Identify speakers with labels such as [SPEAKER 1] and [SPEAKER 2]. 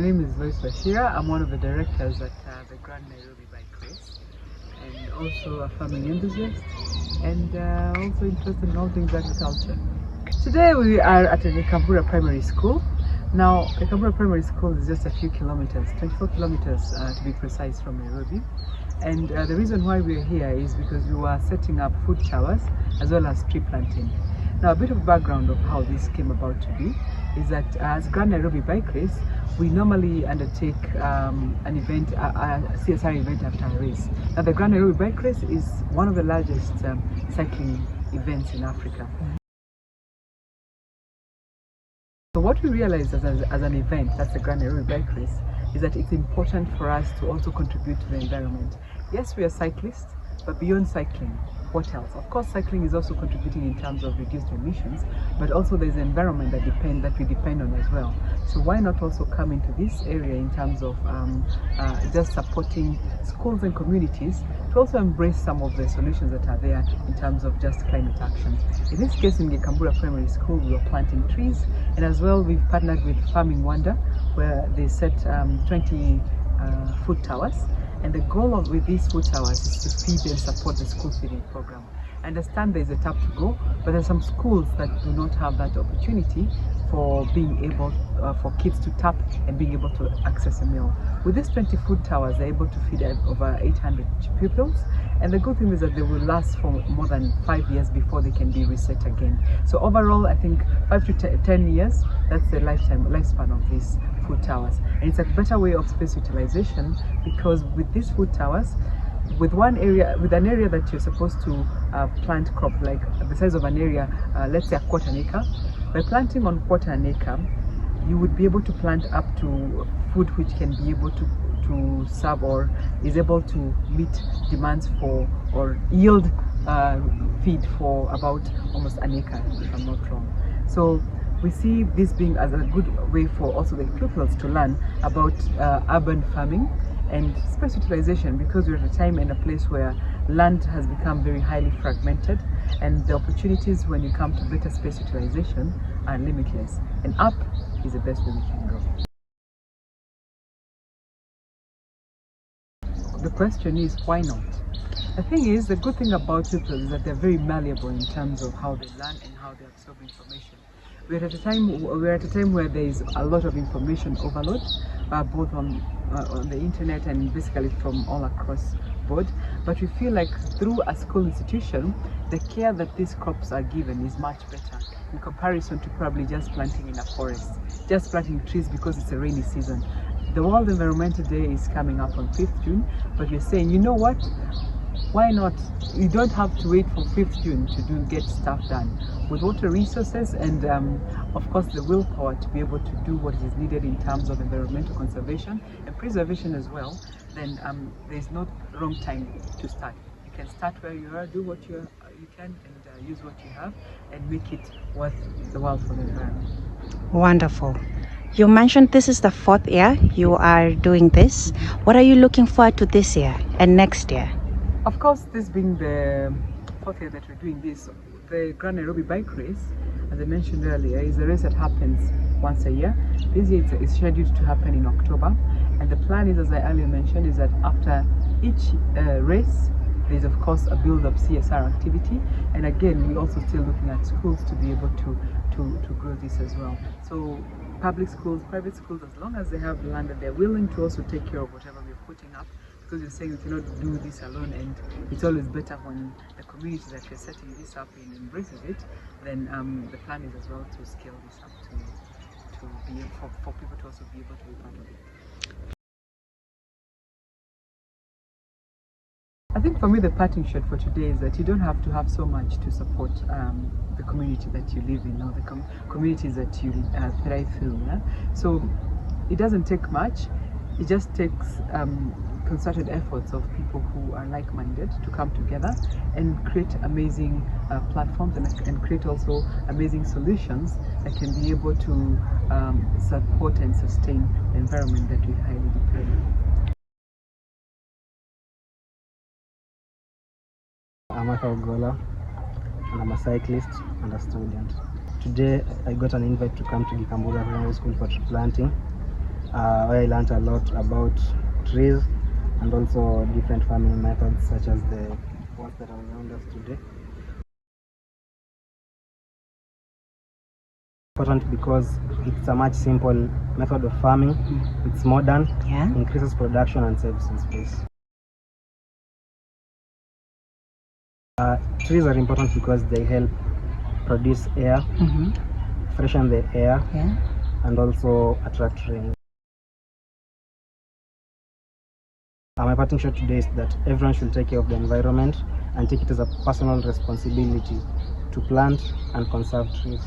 [SPEAKER 1] name is Lois Bashira. I'm one of the directors at the Grand Nairobi Bike Race, and also a farming enthusiast, and also interested in all things agriculture. Today we are at the Kambura Primary School. Now, the Kambura Primary School is just a few kilometers, 24 kilometers to be precise, from Nairobi. And the reason why we're here is because we were setting up food towers as well as tree planting. Now, a bit of background of how this came about to be is that as Grand Nairobi Bike Race, we normally undertake an event, a CSR event after a race. Now, the Grand Nairobi Bike Race is one of the largest cycling events in Africa. So what we realized as an event, that's the Grand Nairobi Bike Race, is that it's important for us to also contribute to the environment. Yes, we are cyclists, but beyond cycling, what else? Of course, cycling is also contributing in terms of reduced emissions, but also there's an environment that we depend on as well. So why not also come into this area in terms of just supporting schools and communities to also embrace some of the solutions that are there in terms of just climate action. In this case, in Kambura Primary School, we are planting trees, and as well we've partnered with Farming Wonder, where they set 20 food towers. And the goal with these food towers is to feed and support the school feeding program. I understand there's a tap to go, but there are some schools that do not have that opportunity for being able, for kids to tap and being able to access a meal. With these 20 food towers, they're able to feed over 800 pupils. And the good thing is that they will last for more than 5 years before they can be reset again. So overall, I think 5 to 10 years, that's the lifespan of these food towers. And it's a better way of space utilization, because with these food towers, with an area that you're supposed to plant crop, like the size of an area, let's say a quarter an acre, by planting on quarter an acre, you would be able to plant up to food which can be able to serve or is able to meet demands for or yield feed for about almost an acre, if I'm not wrong. So we see this being as a good way for also the pupils to learn about urban farming and space utilization, because we're at a time and a place where land has become very highly fragmented, and the opportunities when you come to better space utilization are limitless, and up is the best way we can go. The question is, why not? The thing is, the good thing about people is that they're very malleable in terms of how they learn and how they absorb information. We're at a time where there is a lot of information overload, both on the internet and basically from all across board. But we feel like through a school institution, the care that these crops are given is much better in comparison to probably just planting in a forest, just planting trees because it's a rainy season. The World Environmental Day is coming up on 5th June, but we're saying, you know what? Why not? You don't have to wait for 5th June to get stuff done. With water resources and of course the willpower to be able to do what is needed in terms of environmental conservation and preservation as well, then there's no wrong time to start. You can start where you are, do what you can, and use what you have and make it worth the world for the environment.
[SPEAKER 2] Wonderful. You mentioned this is the 4th year you are doing this. What are you looking forward to this year and next year?
[SPEAKER 1] Of course, this being the 4th year that we're doing this, the Grand Nairobi Bike Race, as I mentioned earlier, is a race that happens once a year. This year it's scheduled to happen in October, and the plan is, as I earlier mentioned, is that after each race, there's of course a build-up CSR activity, and again, we're also still looking at schools to be able to grow this as well. So public schools, private schools, as long as they have land and they're willing to also take care of whatever we're putting up, because you're saying we cannot do this alone, and it's always better when the community that you're setting this up in embraces it. Then the plan is as well to scale this up to be for people to also be able to be part of it. I think for me the parting shot for today is that you don't have to have so much to support the community that you live in, or the communities that you thrive through. Yeah? So it doesn't take much. It just takes concerted efforts of people who are like-minded to come together and create amazing platforms and create also amazing solutions that can be able to support and sustain the environment that we highly deplore.
[SPEAKER 3] I'm Michael Gola, and I'm a cyclist and a student. Today I got an invite to come to Kambura Primary School for tree planting. where I learned a lot about trees and also different farming methods such as the ones that are around us today. Important because it's a much simple method of farming. It's modern, increases production and saves in space. Trees are important because they help produce air, freshen the air, and also attract rain. My parting shot today is that everyone should take care of the environment and take it as a personal responsibility to plant and conserve trees.